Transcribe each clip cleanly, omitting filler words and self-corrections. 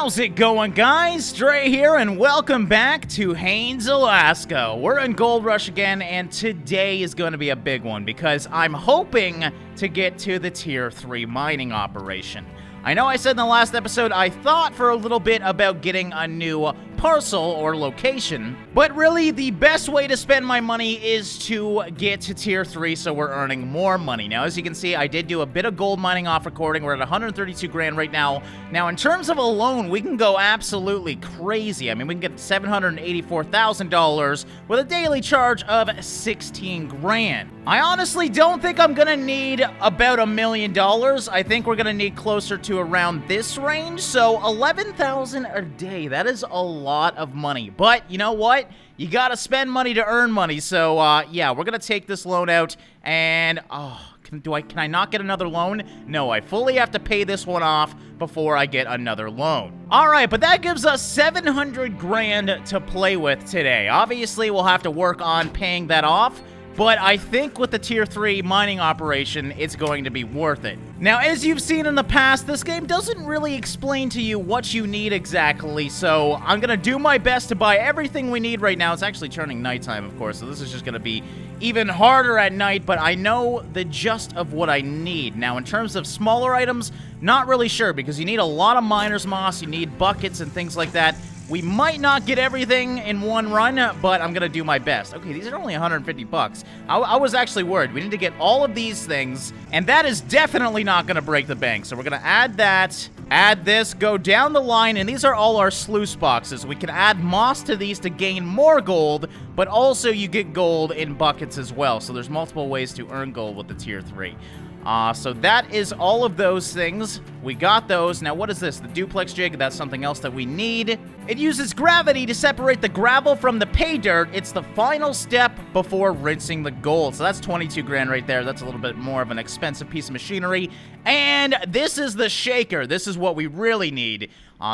How's it going, guys? Drae here, and welcome back to Haines, Alaska. We're in Gold Rush again, and today is going to be a big one because I'm hoping to get to the Tier 3 mining operation. I know I said in the last episode I thought for a little bit about getting a new parcel or location, but really the best way to spend my money is to get to Tier 3 so we're earning more money. Now, as you can see, I did do a bit of gold mining off recording. We're at 132 grand right now. Now, in terms of a loan, we can go absolutely crazy. I mean, we can get $784,000 with a daily charge of 16 grand. I honestly don't think I'm gonna need about $1 million. I think we're gonna need closer to around this range, so 11,000 a day. That is a lot of money, but you know what? You gotta spend money to earn money, so yeah, we're gonna take this loan out, and can I not get another loan? No, I fully have to pay this one off before I get another loan. All right, but that gives us 700 grand to play with today. Obviously, we'll have to work on paying that off, but I think with the Tier 3 mining operation, it's going to be worth it. Now, as you've seen in the past, this game doesn't really explain to you what you need exactly, so I'm gonna do my best to buy everything we need right now. It's actually turning nighttime, of course, so this is just gonna be even harder at night, but I know the gist of what I need. Now, in terms of smaller items, not really sure, because you need a lot of miner's moss, you need buckets and things like that. We might not get everything in one run, but I'm gonna do my best. Okay, these are only 150 bucks. I was actually worried. We need to get all of these things, and that is definitely not gonna break the bank. So we're gonna add that, add this, go down the line, and these are all our sluice boxes. We can add moss to these to gain more gold, but also you get gold in buckets as well. So there's multiple ways to earn gold with the Tier 3. So that is all of those things. We got those. Now, what is this? The duplex jig. That's something else that we need. It uses gravity to separate the gravel from the pay dirt. It's the final step before rinsing the gold. So that's 22 grand right there. That's a little bit more of an expensive piece of machinery. And this is the shaker. This is what we really need.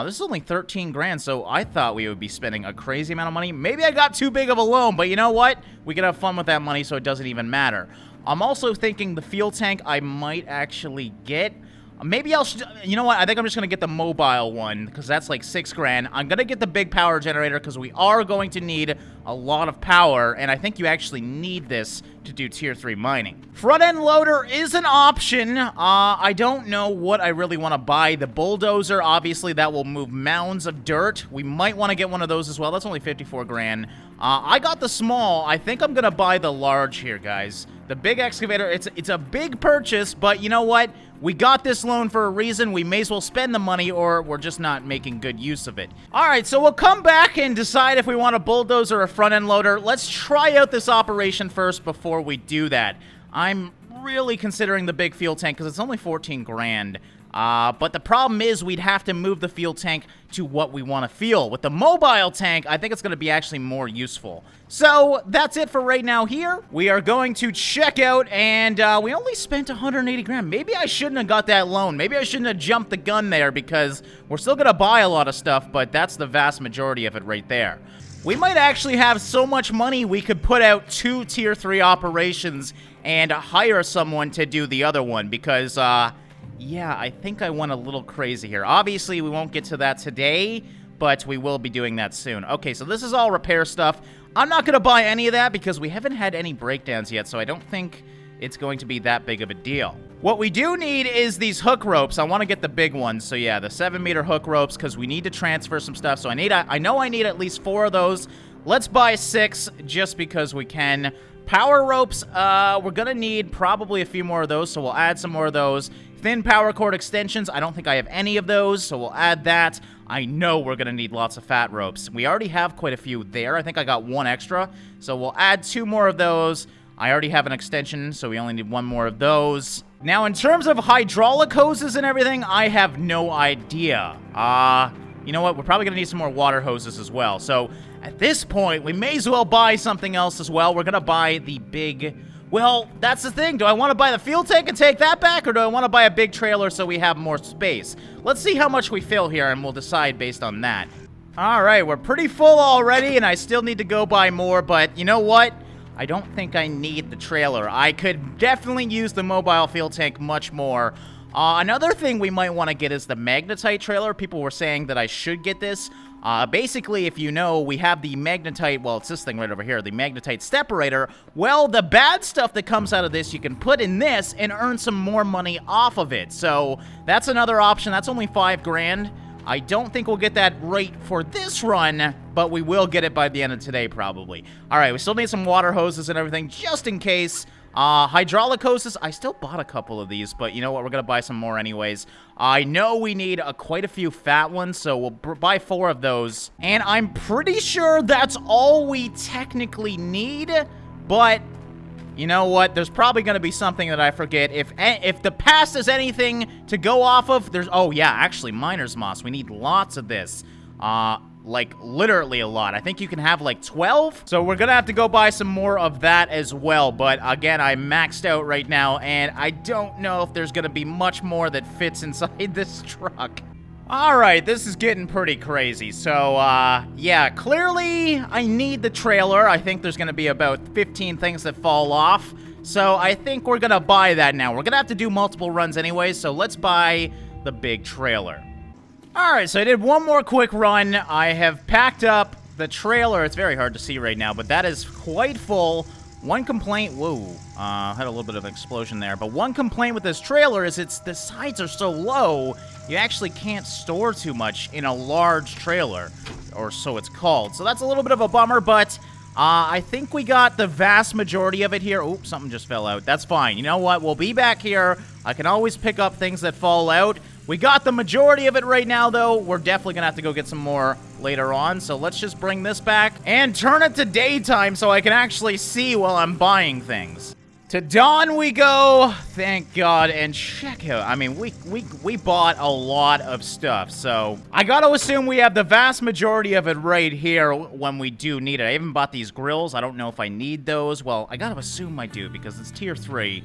This is only 13 grand, so I thought we would be spending a crazy amount of money. Maybe I got too big of a loan, but you know what? We can have fun with that money, so it doesn't even matter. I'm also thinking the fuel tank I might actually get. Maybe you know what? I think I'm just going to get the mobile one, because that's like 6 grand. I'm going to get the big power generator, because we are going to need a lot of power, and I think you actually need this to do Tier 3 mining. Front-end loader is an option. I don't know what I really want to buy. The bulldozer, obviously, that will move mounds of dirt. We might want to get one of those as well. That's only 54 grand. I got the small. I think I'm going to buy the large here, guys. The big excavator, it's a big purchase, but you know what? We got this loan for a reason. We may as well spend the money, or we're just not making good use of it. All right, so we'll come back and decide if we want a bulldozer or a front-end loader. Let's try out this operation first before we do that. I'm really considering the big fuel tank because it's only 14 grand. But the problem is we'd have to move the fuel tank to what we want to fuel. With the mobile tank, I think it's going to be actually more useful. So that's it for right now here. We are going to check out, and we only spent 180 grand. Maybe I shouldn't have got that loan. Maybe I shouldn't have jumped the gun there, because we're still going to buy a lot of stuff, but that's the vast majority of it right there. We might actually have so much money we could put out 2 Tier 3 operations and hire someone to do the other one, because yeah, I think I went a little crazy here. Obviously, we won't get to that today, but we will be doing that soon. Okay, so this is all repair stuff. I'm not going to buy any of that because we haven't had any breakdowns yet, so I don't think it's going to be that big of a deal. What we do need is these hook ropes. I want to get the big ones. So yeah, the 7-meter hook ropes, because we need to transfer some stuff. So I know I need at least 4 of those. Let's buy 6 just because we can. Power ropes, we're going to need probably a few more of those, so we'll add some more of those. Thin power cord extensions, I don't think I have any of those, so we'll add that. I know we're going to need lots of fat ropes. We already have quite a few there. I think I got 1 extra, so we'll add 2 more of those. I already have an extension, so we only need 1 more of those. Now, in terms of hydraulic hoses and everything, I have no idea. You know what? We're probably going to need some more water hoses as well. So, at this point, we may as well buy something else as well. We're going to buy the big... Well, that's the thing. Do I want to buy the fuel tank and take that back, or do I want to buy a big trailer so we have more space? Let's see how much we fill here, and we'll decide based on that. All right, we're pretty full already, and I still need to go buy more, but you know what? I don't think I need the trailer. I could definitely use the mobile fuel tank much more. Another thing we might want to get is the magnetite trailer. People were saying that I should get this. Basically, if you know, we have the magnetite, well, it's this thing right over here, the magnetite separator. Well, the bad stuff that comes out of this, you can put in this and earn some more money off of it. So that's another option. That's only 5 grand. I don't think we'll get that right for this run, but we will get it by the end of today, probably. All right, we still need some water hoses and everything, just in case. Hydraulic hoses, I still bought a couple of these, but you know what, we're gonna buy some more anyways. I know we need quite a few fat ones, so we'll buy 4 of those. And I'm pretty sure that's all we technically need, but you know what, there's probably gonna be something that I forget. If the past is anything to go off of, there's, oh yeah, actually, miner's moss, we need lots of this. Like, literally a lot. I think you can have, like, 12. So we're gonna have to go buy some more of that as well. But, again, I'm maxed out right now, and I don't know if there's gonna be much more that fits inside this truck. Alright, this is getting pretty crazy. So, yeah, clearly I need the trailer. I think there's gonna be about 15 things that fall off. So I think we're gonna buy that now. We're gonna have to do multiple runs anyway, so let's buy the big trailer. Alright, so I did one more quick run. I have packed up the trailer. It's very hard to see right now, but that is quite full. One complaint, whoa, had a little bit of an explosion there, but one complaint with this trailer is the sides are so low, you actually can't store too much in a large trailer, or so it's called. So that's a little bit of a bummer, but I think we got the vast majority of it here. Oops, something just fell out. That's fine. You know what? We'll be back here. I can always pick up things that fall out. We got the majority of it right now, though. We're definitely going to have to go get some more later on. So let's just bring this back and turn it to daytime so I can actually see while I'm buying things. To dawn we go. Thank God. And check out. I mean, we bought a lot of stuff. So I got to assume we have the vast majority of it right here when we do need it. I even bought these grills. I don't know if I need those. Well, I got to assume I do because it's tier 3.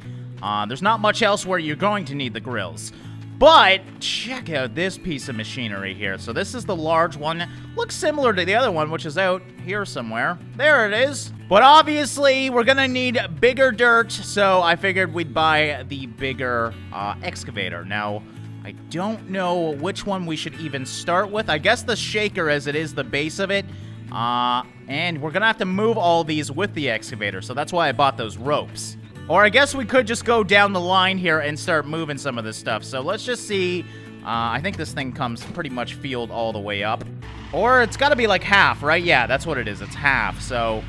There's not much else where you're going to need the grills. But check out this piece of machinery here. So this is the large one. Looks similar to the other one, which is out here somewhere. There it is. But obviously, we're going to need bigger dirt, so I figured we'd buy the bigger excavator. Now, I don't know which one we should even start with. I guess the shaker, as it is the base of it. And we're going to have to move all these with the excavator, so that's why I bought those ropes. Or I guess we could just go down the line here and start moving some of this stuff. So let's just see. I think this thing comes pretty much field all the way up. Or it's got to be like half, right? Yeah, that's what it is. It's half. So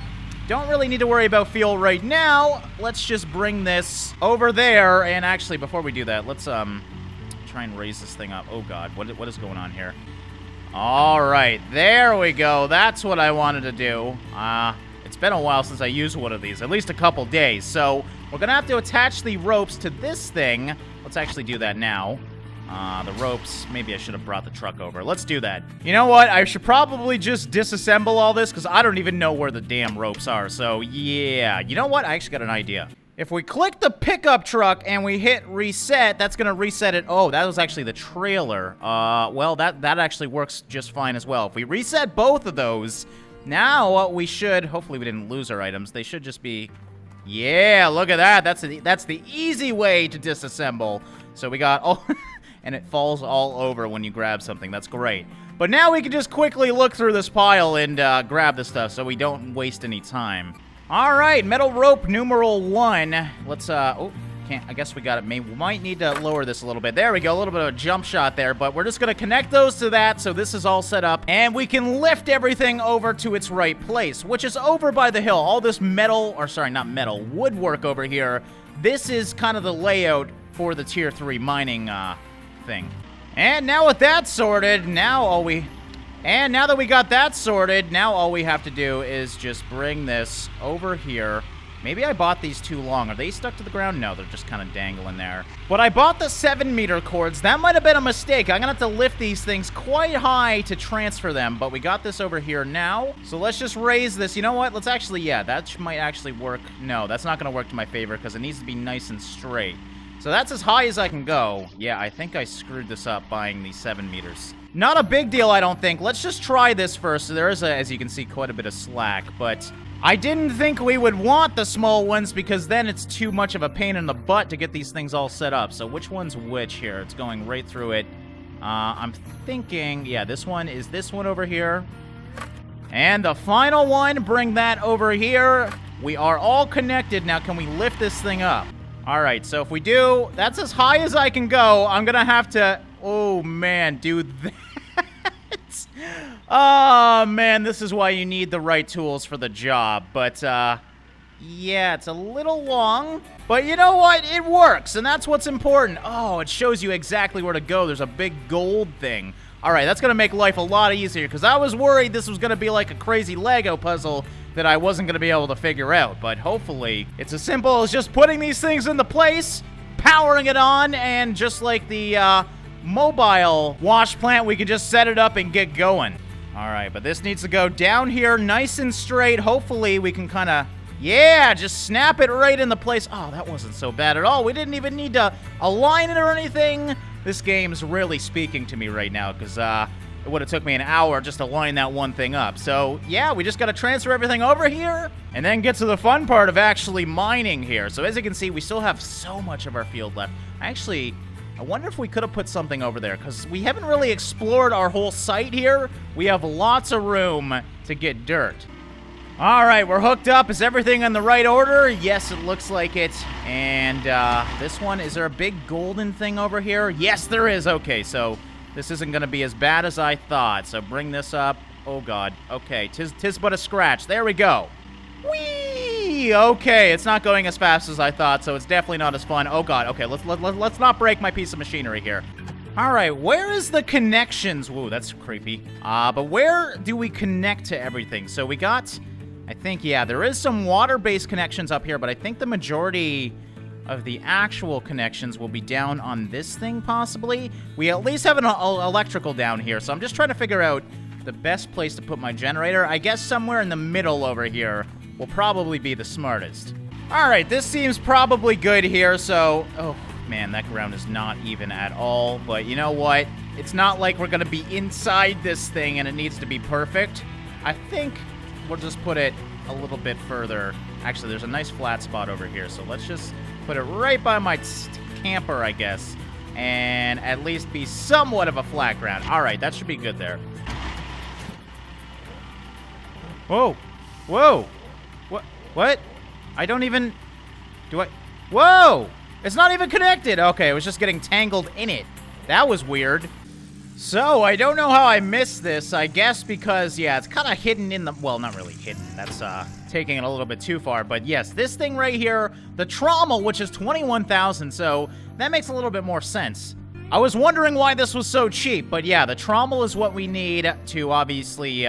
don't really need to worry about fuel right now. Let's just bring this over there. And actually, before we do that, let's try and raise this thing up. Oh, God. What is going on here? All right. There we go. That's what I wanted to do. It's been a while since I used one of these, at least a couple days. So we're going to have to attach the ropes to this thing. Let's actually do that now. The ropes, maybe I should have brought the truck over. Let's do that. You know what? I should probably just disassemble all this because I don't even know where the damn ropes are. So, yeah. You know what? I actually got an idea. If we click the pickup truck and we hit reset, that's going to reset it. Oh, that was actually the trailer. Well, that actually works just fine as well. If we reset both of those... Now, what we should... Hopefully, we didn't lose our items. They should just be... Yeah, look at that. That's the easy way to disassemble. So we got... Oh, and it falls all over when you grab something. That's great. But now we can just quickly look through this pile and grab the stuff so we don't waste any time. All right, metal rope numeral 1. Let's... Oh, I guess we got it. We might need to lower this a little bit. There we go. A little bit of a jump shot there, but we're just going to connect those to that, so this is all set up, and we can lift everything over to its right place, which is over by the hill. All this metal, or sorry, not metal, woodwork over here. This is kind of the layout for the tier 3 mining thing. And now with that sorted, now that we got that sorted, now all we have to do is just bring this over here. Maybe I bought these too long. Are they stuck to the ground? No, they're just kind of dangling there. But I bought the 7-meter cords. That might have been a mistake. I'm going to have to lift these things quite high to transfer them. But we got this over here now. So let's just raise this. You know what? Let's actually, yeah, that might actually work. No, that's not going to work to my favor because it needs to be nice and straight. So that's as high as I can go. Yeah, I think I screwed this up buying these 7 meters. Not a big deal, I don't think. Let's just try this first. So there is, as you can see, quite a bit of slack. But I didn't think we would want the small ones because then it's too much of a pain in the butt to get these things all set up. So which one's which here? It's going right through it. I'm thinking, yeah, this one is this one over here. And the final one, bring that over here. We are all connected. Now, can we lift this thing up? All right, so if we do, that's as high as I can go. I'm going to have to, oh, man, do that. Oh, man, this is why you need the right tools for the job. But, yeah, it's a little long. But you know what? It works, and that's what's important. Oh, it shows you exactly where to go. There's a big gold thing. All right, that's going to make life a lot easier, because I was worried this was going to be like a crazy Lego puzzle that I wasn't going to be able to figure out. But hopefully, it's as simple as just putting these things into place, powering it on, and just like the mobile wash plant, we can just set it up and get going. All right, but this needs to go down here nice and straight. Hopefully, we can kind of, yeah, just snap it right into place. Oh, that wasn't so bad at all. We didn't even need to align it or anything. This game's really speaking to me right now because it would have took me an hour just to line that one thing up. So, yeah, we just got to transfer everything over here and then get to the fun part of actually mining here. So, as you can see, we still have so much of our field left. I wonder if we could have put something over there, because we haven't really explored our whole site here. We have lots of room to get dirt. All right, we're hooked up. Is everything in the right order? Yes, it looks like it. And this one, is there a big golden thing over here? Yes, there is. Okay, so this isn't going to be as bad as I thought. So bring this up. Oh, God. Okay, tis but a scratch. There we go. Whee! Okay, it's not going as fast as I thought, so it's definitely not as fun. Oh, God. Okay, let's not break my piece of machinery here. All right, where is the connections? Whoa, that's creepy. But where do we connect to everything? So we got, I think, yeah, there is some water-based connections up here, but I think the majority of the actual connections will be down on this thing, possibly. We at least have an electrical down here, so I'm just trying to figure out the best place to put my generator. I guess somewhere in the middle over here will probably be the smartest. All right, this seems probably good here, so, oh, man, that ground is not even at all, but you know what? It's not like we're gonna be inside this thing and it needs to be perfect. I think we'll just put it a little bit further. Actually, there's a nice flat spot over here, so let's just put it right by my camper, I guess, and at least be somewhat of a flat ground. All right, that should be good there. Whoa. Whoa. What? I don't even... Do I... Whoa! It's not even connected! Okay, it was just getting tangled in it. That was weird. So, I don't know how I missed this. I guess because, yeah, it's kind of hidden in the... Well, not really hidden. That's, taking it a little bit too far. But, yes, this thing right here, the trommel, which is 21,000, so that makes a little bit more sense. I was wondering why this was so cheap, but, yeah, the trommel is what we need to, obviously,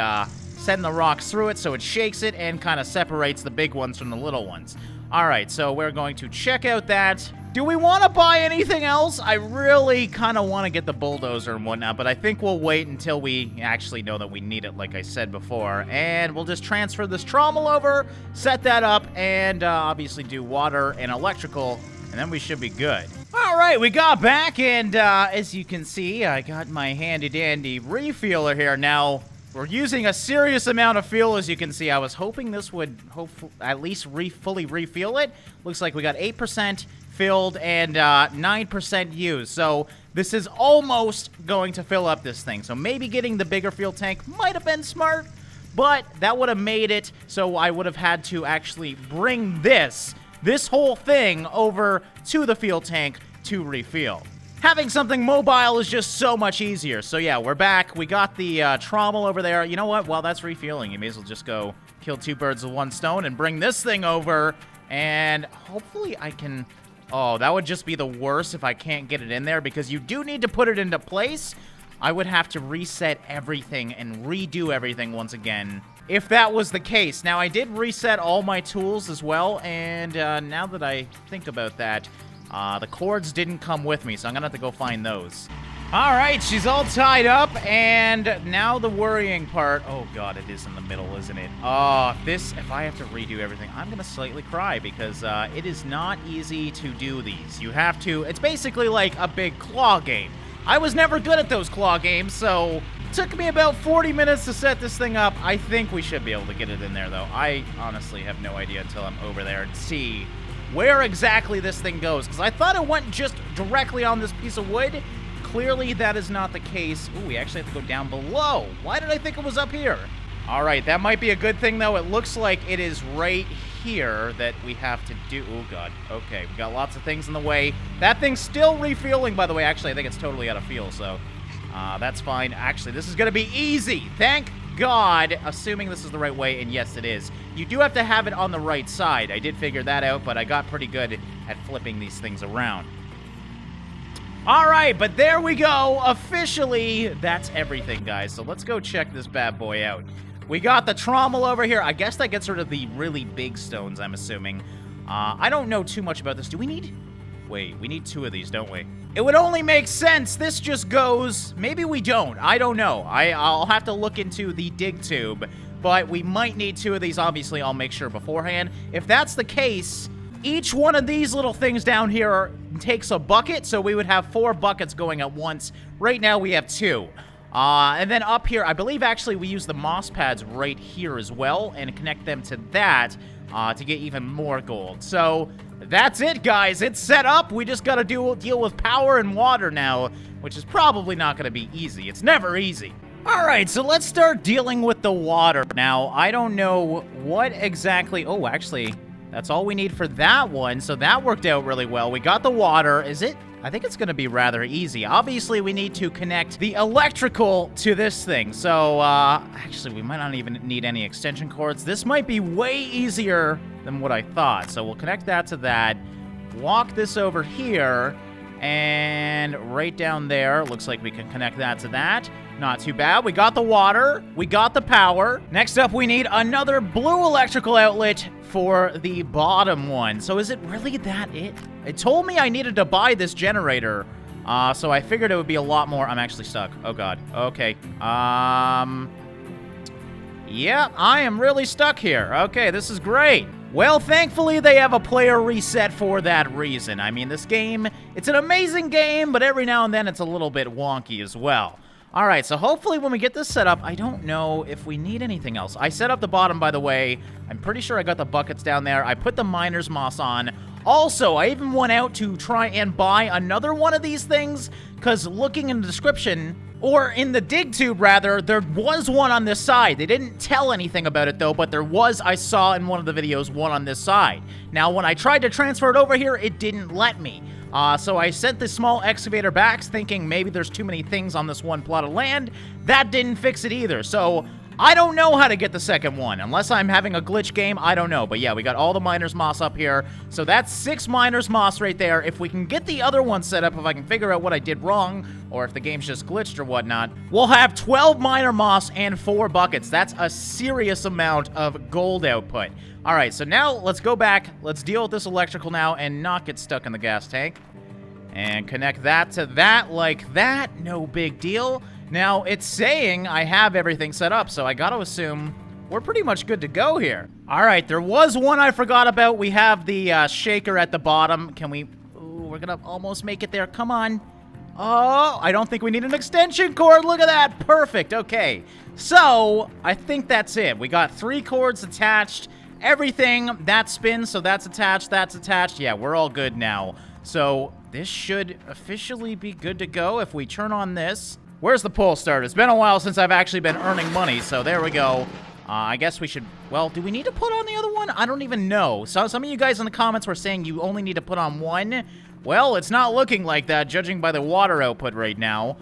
send the rocks through it so it shakes it and kind of separates the big ones from the little ones. All right, so we're going to check out that. Do we want to buy anything else? I really kind of want to get the bulldozer and whatnot, but I think we'll wait until we actually know that we need it, like I said before. And we'll just transfer this trommel over, set that up, and obviously do water and electrical, and then we should be good. All right, we got back, and as you can see, I got my handy-dandy refueler here. Now, we're using a serious amount of fuel, as you can see. I was hoping this would at least fully refuel it. Looks like we got 8% filled and 9% used. So this is almost going to fill up this thing. So maybe getting the bigger fuel tank might have been smart, but that would have made it so I would have had to actually bring this whole thing over to the fuel tank to refuel. Having something mobile is just so much easier. So yeah, we're back. We got the trommel over there. You know what? While that's refueling, you may as well just go kill two birds with one stone and bring this thing over. And hopefully I can... Oh, that would just be the worst if I can't get it in there, because you do need to put it into place. I would have to reset everything and redo everything once again if that was the case. Now, I did reset all my tools as well, and now that I think about that, the cords didn't come with me, so I'm gonna have to go find those. All right, she's all tied up, and now the worrying part. Oh, God, it is in the middle, isn't it? Oh, if I have to redo everything, I'm gonna slightly cry, because it is not easy to do these. You have to... It's basically like a big claw game. I was never good at those claw games, so took me about 40 minutes to set this thing up. I think we should be able to get it in there, though. I honestly have no idea until I'm over there and see where exactly this thing goes, because I thought it went just directly on this piece of wood. Clearly, that is not the case. Ooh, we actually have to go down below. Why did I think it was up here? All right, that might be a good thing, though. It looks like it is right here that we have to do. Oh, God. Okay, we got lots of things in the way. That thing's still refueling, by the way. Actually, I think it's totally out of fuel, so that's fine. Actually, this is going to be easy. Thank God, assuming this is the right way, and yes, it is. You do have to have it on the right side. I did figure that out, but I got pretty good at flipping these things around. All right, but there we go. Officially, that's everything, guys. So let's go check this bad boy out. We got the trommel over here. I guess that gets rid of the really big stones, I'm assuming. I don't know too much about this. Do we need... Wait, we need 2 of these, don't we? It would only make sense. This just goes... Maybe we don't. I don't know. I'll have to look into the dig tube, but we might need 2 of these. Obviously, I'll make sure beforehand. If that's the case, each one of these little things down here takes a bucket, so we would have 4 buckets going at once. Right now, we have 2. And then up here, I believe actually we use the moss pads right here as well and connect them to that to get even more gold. So that's it, guys. It's set up. We just got to deal with power and water now, which is probably not going to be easy. It's never easy. All right, so let's start dealing with the water. Now, I don't know what exactly... Oh, actually, that's all we need for that one, so that worked out really well. We got the water. Is it... I think it's going to be rather easy. Obviously, we need to connect the electrical to this thing. So, actually, we might not even need any extension cords. This might be way easier than what I thought. So, we'll connect that to that. Walk this over here. And right down there, looks like we can connect that to that. Not too bad. We got the water. We got the power. Next up, we need another blue electrical outlet for the bottom one. So is it really that it? It told me I needed to buy this generator. So I figured it would be a lot more. I'm actually stuck. Oh, God. Okay. Yeah, I am really stuck here. Okay, this is great. Well, thankfully, they have a player reset for that reason. I mean, this game, it's an amazing game, but every now and then it's a little bit wonky as well. All right, so hopefully when we get this set up, I don't know if we need anything else. I set up the bottom, by the way. I'm pretty sure I got the buckets down there. I put the miner's moss on. Also, I even went out to try and buy another one of these things, because looking in the description, or in the dig tube, rather, there was one on this side. They didn't tell anything about it, though, but there was, I saw in one of the videos, one on this side. Now, when I tried to transfer it over here, it didn't let me. So I sent this small excavator back, thinking maybe there's too many things on this one plot of land. That didn't fix it either, so I don't know how to get the second one. Unless I'm having a glitch game, I don't know. But yeah, we got all the miner's moss up here. So that's 6 miner's moss right there. If we can get the other one set up, if I can figure out what I did wrong, or if the game's just glitched or whatnot, we'll have 12 miner moss and 4 buckets. That's a serious amount of gold output. All right, so now let's go back. Let's deal with this electrical now and not get stuck in the gas tank. And connect that to that like that. No big deal. Now, it's saying I have everything set up, so I gotta assume we're pretty much good to go here. All right, there was one I forgot about. We have the shaker at the bottom. Can we... Ooh, we're gonna almost make it there. Come on. Oh, I don't think we need an extension cord. Look at that. Perfect. Okay. So, I think that's it. We got 3 cords attached. Everything, that spins, so that's attached, that's attached. Yeah, we're all good now. So, this should officially be good to go if we turn on this. Where's the pull start? It's been a while since I've actually been earning money, so there we go. I guess we should... Well, do we need to put on the other one? I don't even know. So some of you guys in the comments were saying you only need to put on one. Well, it's not looking like that, judging by the water output right now.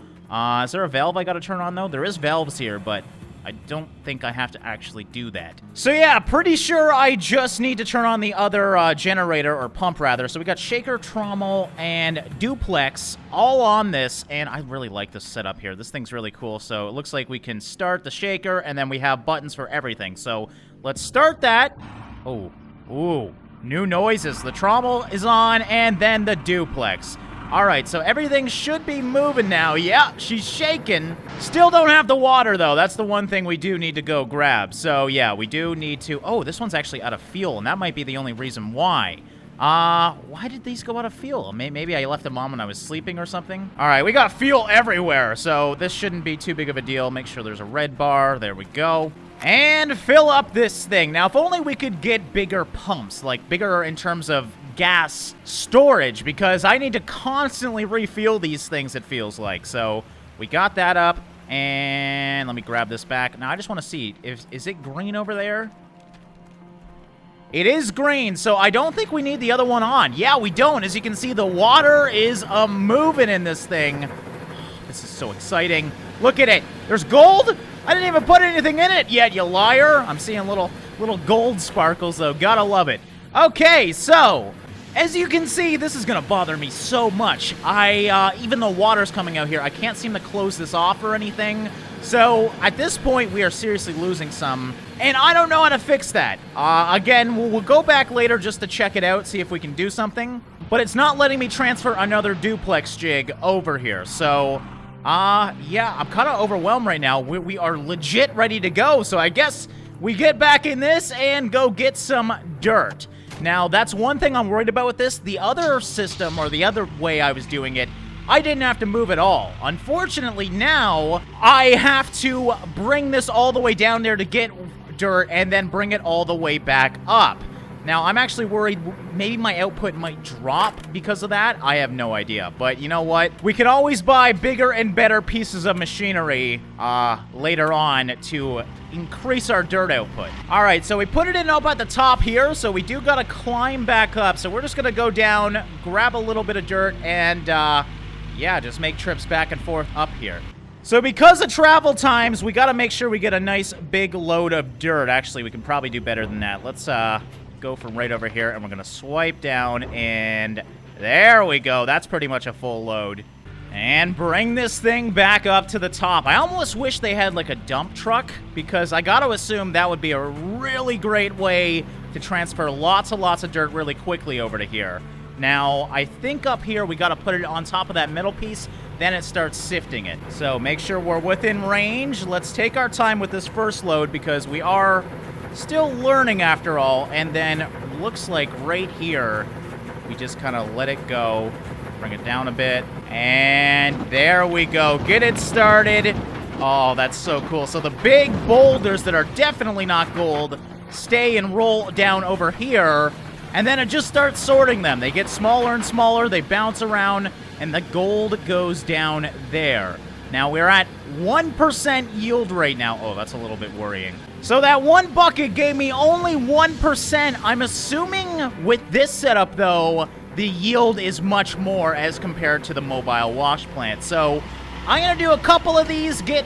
Is there a valve I gotta turn on, though? There is valves here, but I don't think I have to actually do that. So yeah, pretty sure I just need to turn on the other generator, or pump rather. So we got shaker, trommel, and duplex all on this, and I really like this setup here. This thing's really cool. So it looks like we can start the shaker, and then we have buttons for everything. So let's start that. Oh, ooh, new noises. The trommel is on, and then the duplex. All right, so everything should be moving now. Yeah, she's shaking. Still don't have the water, though. That's the one thing we do need to go grab. So, yeah, we do need to... Oh, this one's actually out of fuel, and that might be the only reason why. Why did these go out of fuel? Maybe I left them on when I was sleeping or something. All right, we got fuel everywhere, so this shouldn't be too big of a deal. Make sure there's a red bar. There we go. And fill up this thing. Now, if only we could get bigger pumps, like bigger in terms of gas storage, because I need to constantly refuel these things, it feels like. So we got that up, and let me grab this back. Now, I just want to see, is it green over there? It is green, so I don't think we need the other one on. Yeah, we don't. As you can see, the water is moving in this thing. This is so exciting. Look at it. There's gold. I didn't even put anything in it yet, you liar. I'm seeing little gold sparkles, though. Gotta love it. Okay, so as you can see, this is gonna bother me so much. Even though water's coming out here, I can't seem to close this off or anything. So at this point, we are seriously losing some, and I don't know how to fix that. Again, we'll go back later just to check it out, see if we can do something. But it's not letting me transfer another duplex jig over here. So, yeah, I'm kind of overwhelmed right now. We are legit ready to go. So I guess we get back in this and go get some dirt. Now, that's one thing I'm worried about with this. The other system, or the other way I was doing it, I didn't have to move at all. Unfortunately, now I have to bring this all the way down there to get dirt and then bring it all the way back up. Now, I'm actually worried maybe my output might drop because of that. I have no idea. But you know what? We can always buy bigger and better pieces of machinery later on to increase our dirt output. All right, so we put it in up at the top here, so we do got to climb back up. So we're just going to go down, grab a little bit of dirt, and yeah, just make trips back and forth up here. So because of travel times, we got to make sure we get a nice big load of dirt. Actually, we can probably do better than that. Let's go from right over here, and we're going to swipe down, and there we go. That's pretty much a full load. And bring this thing back up to the top. I almost wish they had like a dump truck, because I got to assume that would be a really great way to transfer lots and lots of dirt really quickly over to here. Now, I think up here we got to put it on top of that middle piece, then it starts sifting it. So make sure we're within range. Let's take our time with this first load because we are still learning after all. And then looks like right here, we just kind of let it go, bring it down a bit, and there we go. Get it started. Oh, that's so cool. So the big boulders that are definitely not gold stay and roll down over here. And then it just starts sorting them. They get smaller and smaller, they bounce around, and the gold goes down there. Now, we're at 1% yield right now. Oh, that's a little bit worrying. So that one bucket gave me only 1%. I'm assuming with this setup, though, the yield is much more as compared to the mobile wash plant. So I'm going to do a couple of these, get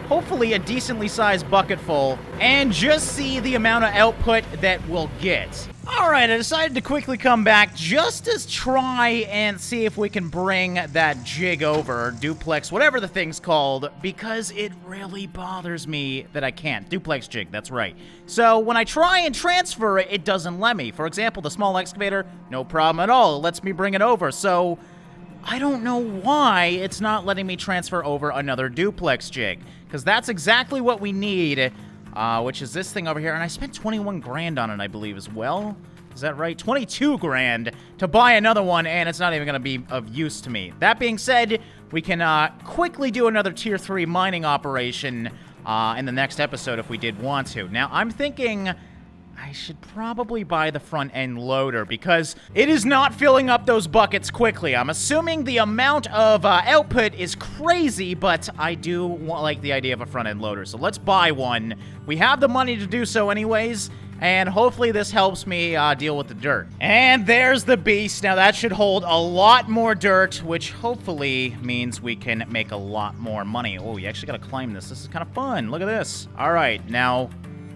hopefully a decently sized bucket full, and just see the amount of output that we'll get. Alright, I decided to quickly come back just to try and see if we can bring that jig over, duplex, whatever the thing's called, because it really bothers me that I can't. Duplex jig, that's right. So when I try and transfer it, it doesn't let me. For example, the small excavator, no problem at all. It lets me bring it over. So I don't know why it's not letting me transfer over another duplex jig, because that's exactly what we need. Which is this thing over here, and I spent 21 grand on it, I believe, as well. Is that right? 22 grand to buy another one, and it's not even going to be of use to me. That being said, we can quickly do another Tier 3 mining operation in the next episode if we did want to. Now, I'm thinking I should probably buy the front-end loader because it is not filling up those buckets quickly. I'm assuming the amount of output is crazy, but I do like the idea of a front-end loader. So let's buy one. We have the money to do so anyways, and hopefully this helps me deal with the dirt. And there's the beast. Now that should hold a lot more dirt, which hopefully means we can make a lot more money. Oh, you actually gotta climb this. This is kind of fun. Look at this. All right, now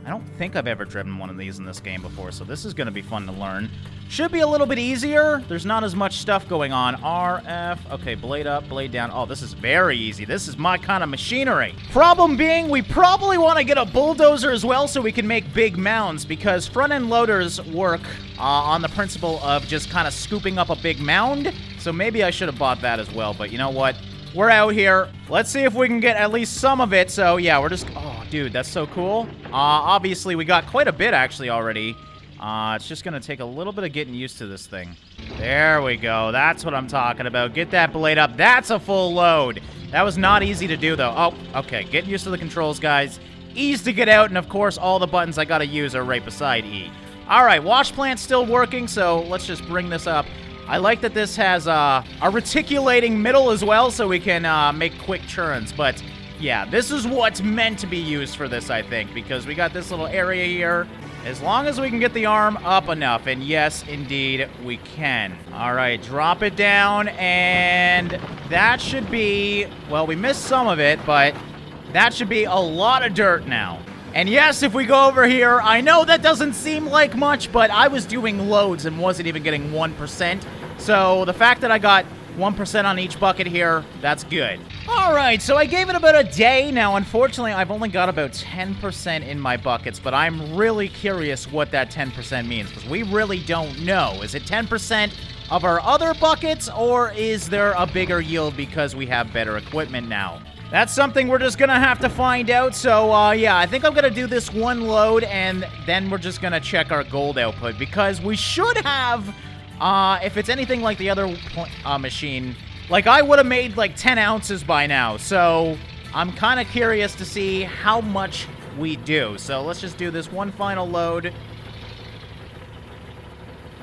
I don't think I've ever driven one of these in this game before, so this is going to be fun to learn. Should be a little bit easier. There's not as much stuff going on. RF. Okay, blade up, blade down. Oh, this is very easy. This is my kind of machinery. Problem being, we probably want to get a bulldozer as well so we can make big mounds, because front-end loaders work on the principle of just kind of scooping up a big mound. So maybe I should have bought that as well, but you know what? We're out here. Let's see if we can get at least some of it. So, yeah, we're just... Oh, dude, that's so cool. Obviously, we got quite a bit, actually, already. It's just going to take a little bit of getting used to this thing. There we go. That's what I'm talking about. Get that blade up. That's a full load. That was not easy to do, though. Oh, okay. Getting used to the controls, guys. E's to get out, and of course, all the buttons I got to use are right beside E. All right, wash plant's still working, so let's just bring this up. I like that this has a reticulating middle as well, so we can make quick turns. But, yeah, this is what's meant to be used for this, I think, because we got this little area here. As long as we can get the arm up enough, and yes, indeed, we can. All right, drop it down, and that should be, well, we missed some of it, but that should be a lot of dirt now. And yes, if we go over here, I know that doesn't seem like much, but I was doing loads and wasn't even getting 1%. So the fact that I got 1% on each bucket here, that's good. All right, so I gave it about a day. Now, unfortunately, I've only got about 10% in my buckets, but I'm really curious what that 10% means, because we really don't know. Is it 10% of our other buckets, or is there a bigger yield because we have better equipment now? That's something we're just going to have to find out. So, yeah, I think I'm going to do this one load, and then we're just going to check our gold output, because we should have... if it's anything like the other machine, like I would have made like 10 ounces by now. So I'm kind of curious to see how much we do. So let's just do this one final load.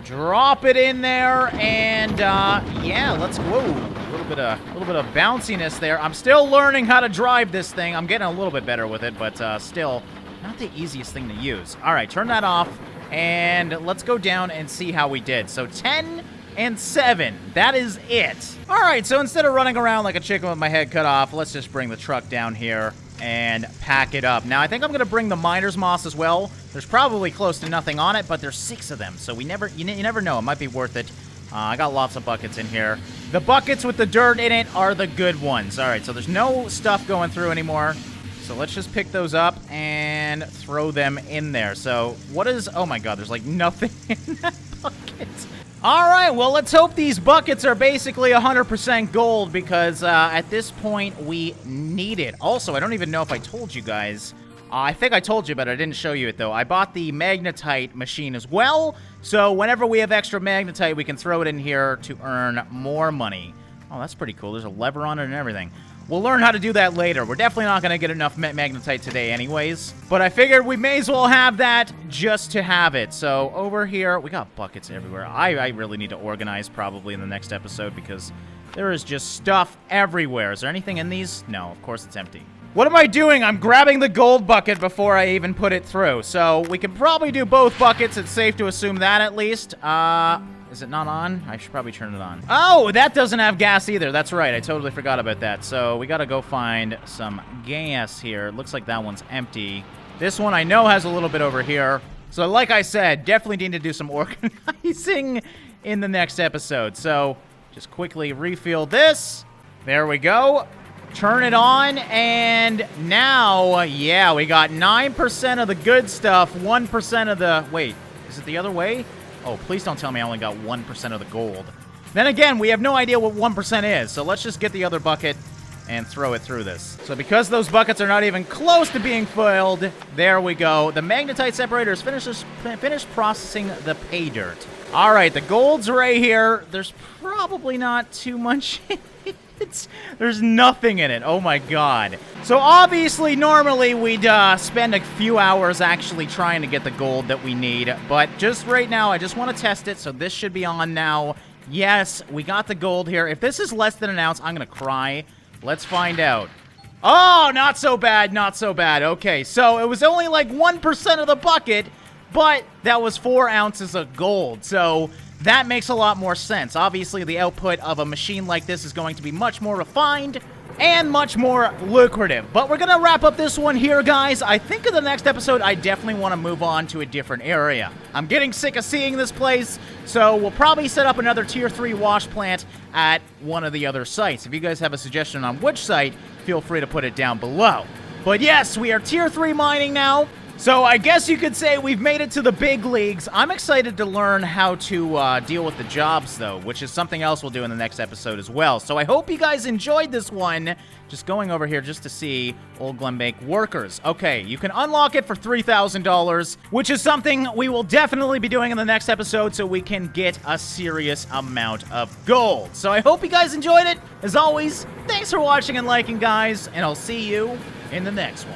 Drop it in there, and yeah, let's whoa, a little bit of bounciness there. I'm still learning how to drive this thing. I'm getting a little bit better with it, but still not the easiest thing to use. All right, turn that off. And let's go down and see how we did. So 10 and 7. That is it. All right, so instead of running around like a chicken with my head cut off, let's just bring the truck down here and pack it up. Now, I think I'm going to bring the miner's moss as well. There's probably close to nothing on it, but there's 6 of them. So you never know. It might be worth it. I got lots of buckets in here. The buckets with the dirt in it are the good ones. All right, so there's no stuff going through anymore. So let's just pick those up and throw them in there. So what is... Oh, my God. There's, like, nothing in that bucket. All right. Well, let's hope these buckets are basically 100% gold because at this point, we need it. Also, I don't even know if I told you guys. I think I told you, but I didn't show you it, though. I bought the magnetite machine as well. So whenever we have extra magnetite, we can throw it in here to earn more money. Oh, that's pretty cool. There's a lever on it and everything. We'll learn how to do that later. We're definitely not going to get enough magnetite today anyways. But I figured we may as well have that just to have it. So over here, we got buckets everywhere. I really need to organize probably in the next episode because there is just stuff everywhere. Is there anything in these? No, of course it's empty. What am I doing? I'm grabbing the gold bucket before I even put it through. So we can probably do both buckets. It's safe to assume that at least. Is it not on? I should probably turn it on. Oh, that doesn't have gas either. That's right. I totally forgot about that. So we got to go find some gas here. Looks like that one's empty. This one I know has a little bit over here. So like I said, definitely need to do some organizing in the next episode. So just quickly refill this. There we go. Turn it on, and now, yeah, we got 9% of the good stuff, 1% of the... Wait, is it the other way? Oh, please don't tell me I only got 1% of the gold. Then again, we have no idea what 1% is, so let's just get the other bucket and throw it through this. So because those buckets are not even close to being filled, there we go. The magnetite separator is finished processing the pay dirt. All right, the gold's right here. There's probably not too much in it. There's nothing in it. Oh, my God. So, obviously, normally we'd spend a few hours actually trying to get the gold that we need. But just right now, I just want to test it. So, this should be on now. Yes, we got the gold here. If this is less than an ounce, I'm going to cry. Let's find out. Oh, not so bad. Not so bad. Okay, so it was only like 1% of the bucket, but that was 4 ounces of gold. So... that makes a lot more sense. Obviously, the output of a machine like this is going to be much more refined and much more lucrative. But we're going to wrap up this one here, guys. I think in the next episode, I definitely want to move on to a different area. I'm getting sick of seeing this place, so we'll probably set up another Tier 3 wash plant at one of the other sites. If you guys have a suggestion on which site, feel free to put it down below. But yes, we are Tier 3 mining now. So I guess you could say we've made it to the big leagues. I'm excited to learn how to deal with the jobs, though, which is something else we'll do in the next episode as well. So I hope you guys enjoyed this one. Just going over here just to see Old Glenbake workers. Okay, you can unlock it for $3,000, which is something we will definitely be doing in the next episode so we can get a serious amount of gold. So I hope you guys enjoyed it. As always, thanks for watching and liking, guys, and I'll see you in the next one.